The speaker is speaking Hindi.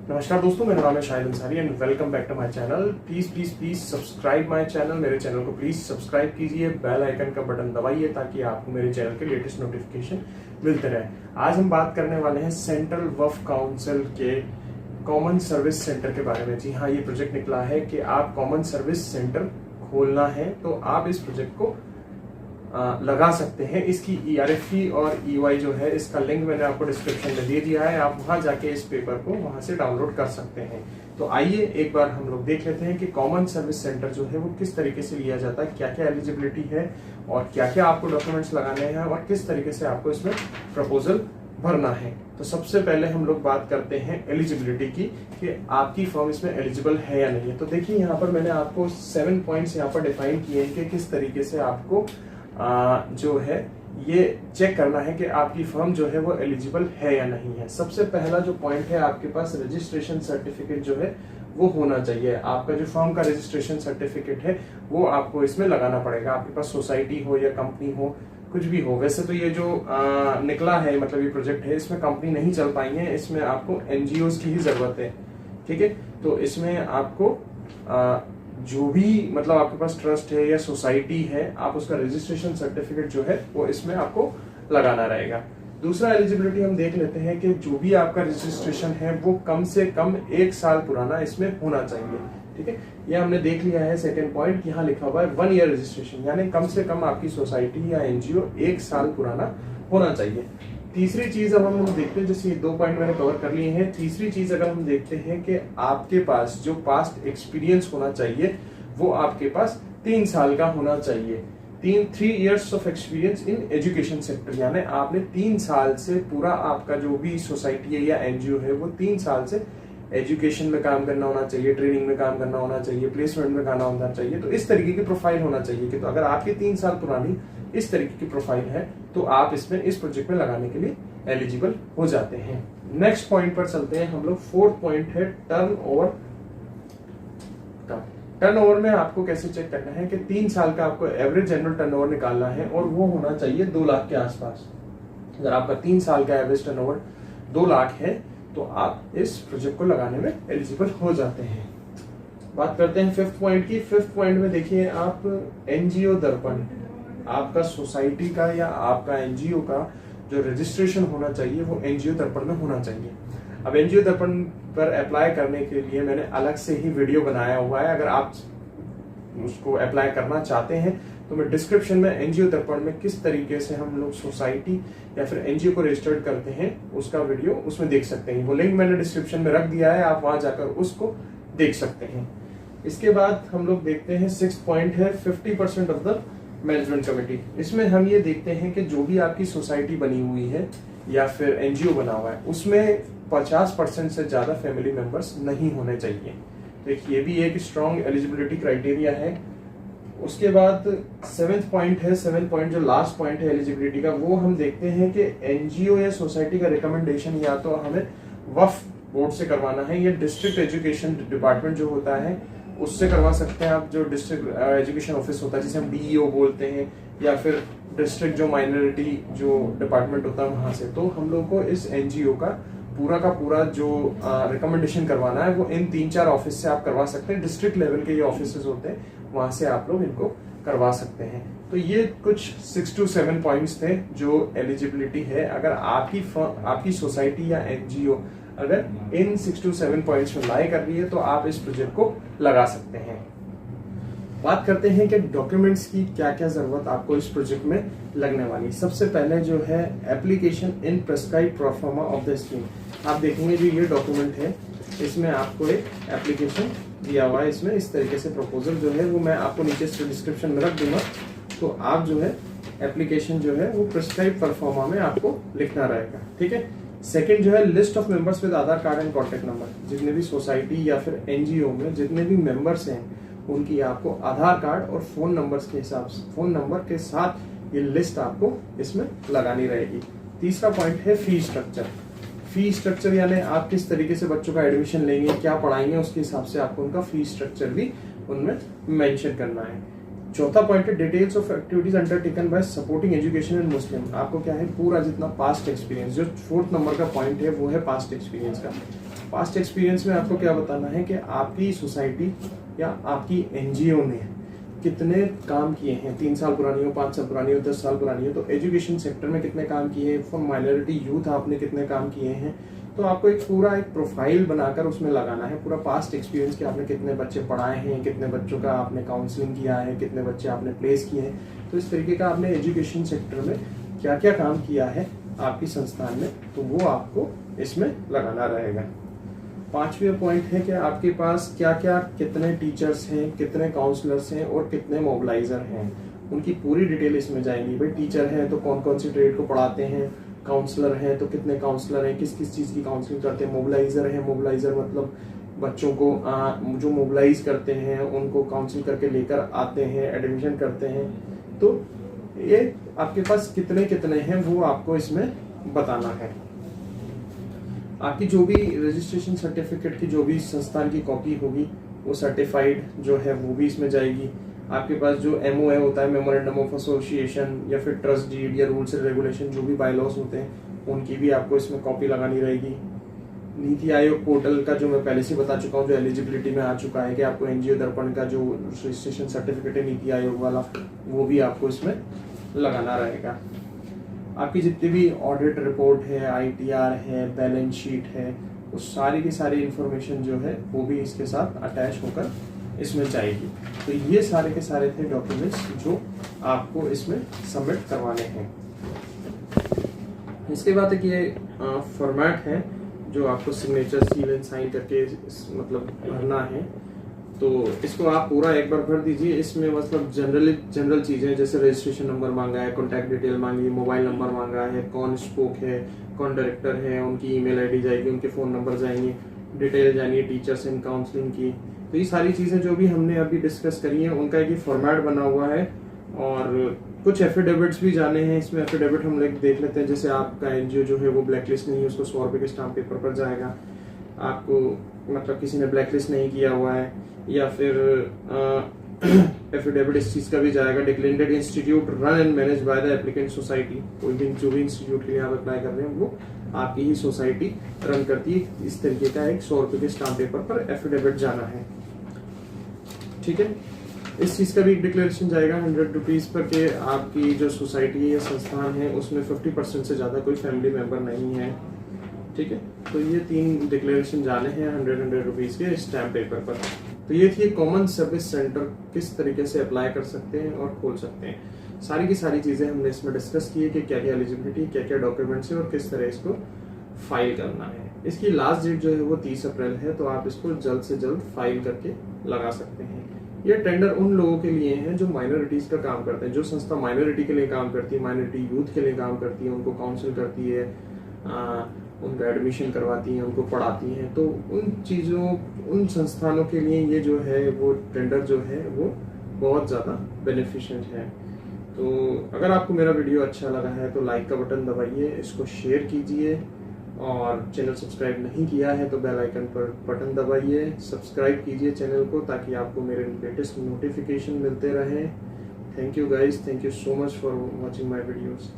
नमस्कार दोस्तों, मेरा नाम है Shahid Ansari and welcome back to my channel. Please subscribe my channel. मेरे चैनल को प्लीज सब्सक्राइब कीजिए, बेल आइकन का बटन दबाइए ताकि आपको मेरे चैनल के लेटेस्ट नोटिफिकेशन मिलते रहे। आज हम बात करने वाले हैं सेंट्रल वर्क काउंसिल के कॉमन सर्विस सेंटर के बारे में। जी हाँ, ये प्रोजेक्ट निकला है कि आप कॉमन सर्विस सेंटर खोलना है तो आप इस प्रोजेक्ट को लगा सकते हैं। इसकी ERFE और EY जो है, इसका लिंक मैंने आपको डिस्क्रिप्शन में दे दिया है। आप वहां जाके इस पेपर को वहां से डाउनलोड कर सकते हैं। तो आइए एक बार हम लोग देख लेते हैं कि कॉमन सर्विस सेंटर जो है वो किस तरीके से लिया जाता है, क्या क्या एलिजिबिलिटी है और क्या क्या आपको डॉक्यूमेंट्स लगाने हैं और किस तरीके से आपको इसमें प्रपोजल भरना है। तो सबसे पहले हम लोग बात करते हैं एलिजिबिलिटी की कि आपकी फर्म इसमें एलिजिबल है या नहीं है। तो देखिए, यहाँ पर मैंने आपको 7 पॉइंट्स यहाँ पर डिफाइन किए हैं कि किस तरीके से आपको जो है ये चेक करना है कि आपकी फर्म जो है वो एलिजिबल है या नहीं है। सबसे पहला जो पॉइंट है, आपके पास रजिस्ट्रेशन सर्टिफिकेट जो है वो होना चाहिए। आपका जो फर्म का रजिस्ट्रेशन सर्टिफिकेट है वो आपको इसमें लगाना पड़ेगा। आपके पास सोसाइटी हो या कंपनी हो, कुछ भी हो। वैसे तो ये जो निकला है, मतलब ये प्रोजेक्ट है, इसमें कंपनी नहीं चल पाएंगे, इसमें आपको NGOs की ही जरूरत है। ठीक है, तो इसमें आपको जो भी मतलब आपके पास ट्रस्ट है या सोसाइटी है, आप उसका रजिस्ट्रेशन सर्टिफिकेट जो है वो इसमें आपको लगाना रहेगा। दूसरा एलिजिबिलिटी हम देख लेते हैं कि जो भी आपका रजिस्ट्रेशन है वो कम से कम 1 साल पुराना इसमें होना चाहिए। ठीक है, ये हमने देख लिया है। सेकंड पॉइंट यहाँ लिखा हुआ है 1 ईयर रजिस्ट्रेशन, यानी कम से कम आपकी सोसाइटी या NGO 1 साल पुराना होना चाहिए। तीसरी चीज अब हम लोग देखते हैं, जैसे 2 पॉइंट मैंने कवर कर लिए हैं। तीसरी चीज अगर हम देखते हैं कि आपके पास जो पास्ट एक्सपीरियंस होना चाहिए वो आपके पास 3 साल का होना चाहिए। 3 years of experience in education sector, यानी आपने 3 साल से पूरा आपका जो भी सोसाइटी है या NGO है वो 3 साल से एजुकेशन में काम करना होना चाहिए, ट्रेनिंग में काम करना होना चाहिए, प्लेसमेंट में करना होना चाहिए। तो इस तरीके की प्रोफाइल होना चाहिए कि तो अगर आपकी 3 साल पुरानी इस तरीके की प्रोफाइल है तो आप इसमें इस प्रोजेक्ट में लगाने के लिए एलिजिबल हो जाते हैं। नेक्स्ट पॉइंट पर चलते हैं हम लोग। 4th पॉइंट है टर्नओवर। टर्नओवर में आपको कैसे चेक करना है कि 3 साल का आपको एवरेज एनुअल टर्नओवर निकालना है और वो होना चाहिए 2 लाख के आसपास। अगर आपका 3 साल का एवरेज टर्नओवर 2 लाख है तो आप इस प्रोजेक्ट को लगाने में एलिजिबल हो जाते हैं। बात करते हैं 5th पॉइंट की। 5th पॉइंट में देखिए आप NGO दर्पण, आपका सोसाइटी का या आपका NGO का जो रजिस्ट्रेशन होना चाहिए वो NGO दर्पण में होना चाहिए। अब NGO दर्पण पर अप्लाई करने के लिए मैंने अलग से ही वीडियो बनाया हुआ है। अगर आप उसको अप्लाई करना चाहते हैं तो मैं डिस्क्रिप्शन में NGO दर्पण में किस तरीके से हम लोग सोसाइटी या फिर NGO को रजिस्टर्ड करते हैं उसका वीडियो उसमें देख सकते हैं। वो लिंक मैंने डिस्क्रिप्शन में रख दिया है, आप वहां जाकर उसको देख सकते हैं। इसके बाद हम लोग देखते हैं 6th पॉइंट है 50% ऑफ द मैनेजमेंट कमेटी। इसमें हम ये देखते हैं कि जो भी आपकी सोसाइटी बनी हुई है या फिर NGO बना हुआ है उसमें 50% से ज्यादा फैमिली मेंबर्स नहीं होने चाहिए। तो ये भी एक स्ट्रॉन्ग एलिजिबिलिटी क्राइटेरिया है। उसके बाद 7th पॉइंट है, 7th पॉइंट जो लास्ट पॉइंट है एलिजिबिलिटी का, वो हम देखते हैं कि NGO या सोसाइटी का रिकमेंडेशन या तो हमें वक्फ बोर्ड से करवाना है या डिस्ट्रिक्ट एजुकेशन डिपार्टमेंट जो होता है उससे करवा सकते हैं आप। जो डिस्ट्रिक्ट एजुकेशन ऑफिस होता है जिसे हम DEO बोलते हैं, या फिर डिस्ट्रिक्ट जो माइनॉरिटी जो डिपार्टमेंट होता है वहां से। तो हम लोग को इस NGO का पूरा जो रिकमेंडेशन करवाना है वो इन 3-4 ऑफिस से आप करवा सकते हैं। डिस्ट्रिक्ट लेवल के ये ऑफिस होते हैं, वहां से आप लोग इनको करवा सकते हैं। तो ये कुछ 6 to 7 पॉइंट्स थे जो एलिजिबिलिटी है। अगर आपकी सोसाइटी या NGO अगर इन 6 to 7 पॉइंट्स में लाई कर रही है तो आप इस प्रोजेक्ट को लगा सकते हैं। बात करते हैं कि डॉक्यूमेंट्स की क्या क्या जरूरत आपको इस प्रोजेक्ट में लगने वाली। सबसे पहले जो है application in prescribe proforma of the scheme. आप देखेंगे जो ये डॉक्यूमेंट है इसमें आपको एक एप्लीकेशन दिया हुआ है। इसमें इस तरीके से प्रपोजल जो है वो मैं आपको नीचे डिस्क्रिप्शन में रख दूंगा। तो आप जो है एप्लीकेशन जो है वो प्रेस्क्राइब प्रोफार्मा में आपको लिखना रहेगा। ठीक है। सेकंड जो है list of members with Aadhaar card and contact number. जितने भी सोसाइटी या फिर NGO में जितने भी मेंबर्स हैं उनकी आपको आधार कार्ड और फोन नंबर्स के हिसाब से, फोन नंबर के साथ ये लिस्ट आपको इसमें लगानी रहेगी। तीसरा पॉइंट है फी स्ट्रक्चर। फी स्ट्रक्चर यानी आप किस तरीके से बच्चों का एडमिशन लेंगे, क्या पढ़ाएंगे, उसके हिसाब से आपको उनका फी स्ट्रक्चर भी उनमें मेंशन करना है। चौथा पॉइंट है details of activities undertaken by supporting education in Muslim. आपको क्या है पूरा जितना पास्ट एक्सपीरियंस, जो 4th नंबर का पॉइंट है वो है पास्ट एक्सपीरियंस का। पास्ट एक्सपीरियंस में आपको क्या बताना है कि आपकी सोसाइटी या आपकी एनजीओ ने कितने काम किए हैं, 3 साल पुरानी हो, 5 साल पुरानी हो, 10 साल पुरानी हो, तो एजुकेशन सेक्टर में कितने काम किए हैं, फॉर माइनॉरिटी यूथ आपने कितने काम किए हैं। तो आपको एक पूरा एक प्रोफाइल बनाकर उसमें लगाना है पूरा पास्ट एक्सपीरियंस कि आपने कितने बच्चे पढ़ाए हैं, कितने बच्चों का आपने काउंसलिंग किया है, कितने बच्चे आपने प्लेस किए हैं। तो इस तरीके का आपने एजुकेशन सेक्टर में क्या क्या काम किया है आपकी संस्थान में, तो वो आपको इसमें लगाना रहेगा। 5वां पॉइंट है कि आपके पास क्या क्या कितने टीचर्स हैं, कितने काउंसलर्स हैं और कितने मोबिलाइजर हैं, उनकी पूरी डिटेल इसमें जाएंगी। भाई टीचर हैं तो कौन कौन सी ट्रेड को पढ़ाते हैं, काउंसलर हैं तो कितने काउंसलर हैं, किस किस चीज़ की काउंसलिंग करते हैं, मोबिलाइजर हैं, मोबिलाइजर मतलब बच्चों को जो मोबिलाइज करते हैं उनको काउंसिल करके लेकर आते हैं, एडमिशन करते हैं। तो ये आपके पास कितने कितने हैं वो आपको इसमें बताना है। आपकी जो भी रजिस्ट्रेशन सर्टिफिकेट की जो भी संस्थान की कॉपी होगी वो सर्टिफाइड जो है वो भी इसमें जाएगी। आपके पास जो MOA होता है, मेमोरेंडम ऑफ एसोसिएशन, या फिर ट्रस्ट डीड या रूल्स एंड रेगुलेशन, जो भी बायलॉस होते हैं उनकी भी आपको इसमें कॉपी लगानी रहेगी। नीति आयोग पोर्टल का जो मैं पहले से बता चुका हूँ, जो एलिजिबिलिटी में आ चुका है कि आपको एनजीओ दर्पण का जो रजिस्ट्रेशन सर्टिफिकेट है नीति आयोग वाला, वो भी आपको इसमें लगाना रहेगा। आपकी जितनी भी ऑडिट रिपोर्ट है, ITR है, बैलेंस शीट है, वो सारी की सारी इंफॉर्मेशन जो है वो भी इसके साथ अटैच होकर इसमें जाएगी। तो ये सारे के सारे थे डॉक्यूमेंट्स जो आपको इसमें सबमिट करवाने हैं। इसके बाद एक ये फॉर्मेट है जो आपको सिग्नेचर, सील एंड साइन करके मतलब भरना है। तो इसको आप पूरा एक बार भर दीजिए। इसमें मतलब जनरल चीजें जैसे रजिस्ट्रेशन नंबर मांगा है, कॉन्टैक्ट डिटेल मांगी, मोबाइल नंबर मांगा है, कौन स्पोक है, कौन डायरेक्टर है, उनकी ईमेल आईडी जाएगी, उनके फोन नंबर जाएंगे, डिटेल जानिए टीचर्स इन काउंसलिंग की। तो ये सारी चीजें जो भी हमने अभी डिस्कस करी है उनका एक फॉर्मेट बना हुआ है। और कुछ एफिडेविट्स भी जाने हैं इसमें। एफिडेविट हम लोग देख लेते हैं। जैसे आपका एनजीओ जो है वो ब्लैकलिस्ट नहीं है, उसको 100 रुपये के स्टाम्प पेपर पर जाएगा। आपको मतलब किसी ने ब्लैकलिस्ट नहीं किया हुआ है, या फिर एफिडेविट इस चीज का भी जाएगा। Declared institute run and manage by the applicant society, कोई भी जो भी इंस्टीट्यूट के लिए आप अप्लाई कर रहे हैं वो आपकी ही सोसाइटी रन करती है। इस तरीके का एक 100 रुपये के स्टाम्प पेपर पर एफिडेविट जाना है। ठीक है, इस चीज का भी एक डिक्लेरेशन जाएगा 100 रुपीज पर के आपकी जो सोसाइटी या संस्थान है उसमें 50% से ज्यादा कोई फैमिली मेंबर नहीं है। ठीक है, तो ये 3 डिक्लेरेशन जाने हैं 100 रुपीज के स्टैम्प पेपर पर। तो ये थी कॉमन सर्विस सेंटर किस तरीके से अप्लाई कर सकते हैं और खोल सकते हैं। सारी की सारी चीजें हमने इसमें डिस्कस की है कि क्या क्या एलिजिबिलिटी, क्या क्या डॉक्यूमेंट्स है और किस तरह इसको फाइल करना है। इसकी लास्ट डेट जो है वो 30 अप्रैल है, तो आप इसको जल्द से जल्द फाइल करके लगा सकते हैं। ये टेंडर उन लोगों के लिए है जो माइनॉरिटीज का काम करते हैं। जो संस्था माइनॉरिटी के लिए काम करती है, माइनॉरिटी यूथ के लिए काम करती है, उनको काउंसिल करती है, उनका एडमिशन करवाती हैं, उनको पढ़ाती हैं, तो उन चीज़ों, उन संस्थानों के लिए ये जो है वो टेंडर जो है वो बहुत ज़्यादा बेनिफिशियल है। तो अगर आपको मेरा वीडियो अच्छा लगा है तो लाइक का बटन दबाइए, इसको शेयर कीजिए, और चैनल सब्सक्राइब नहीं किया है तो बेल आइकन पर बटन दबाइए, सब्सक्राइब कीजिए चैनल को ताकि आपको मेरे लेटेस्ट नोटिफिकेशन मिलते रहें। Thank you guys, thank you so much for watching my videos.